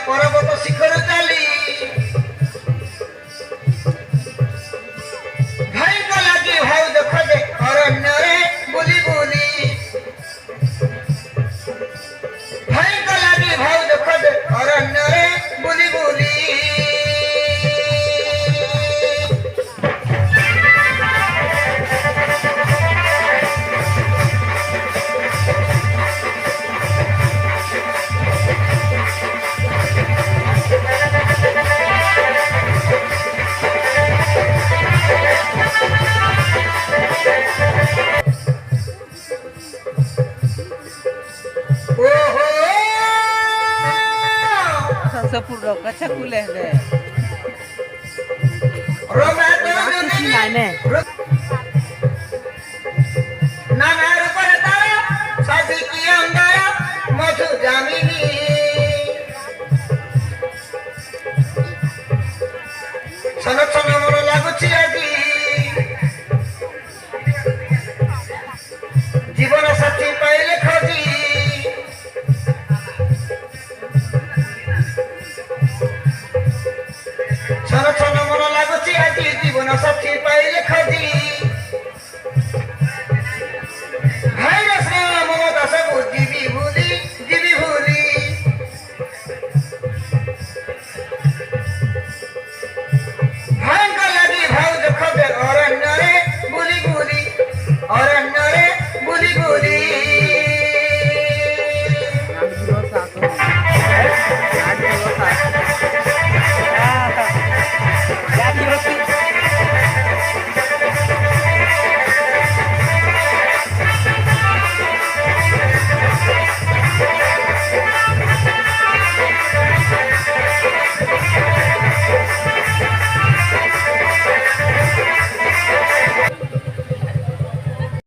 पर्वत शिखर चली भाई को लगी भाव देख दे अरण्य रे बुली बुली भाई को लगी भाव देख दे अरण्य रे बुली बुली Sepuluh kaca kuleh deh. जीवन साथी पाइले खोजी छन छन मन लागुची आजी जीवन साथी पाइले खोजी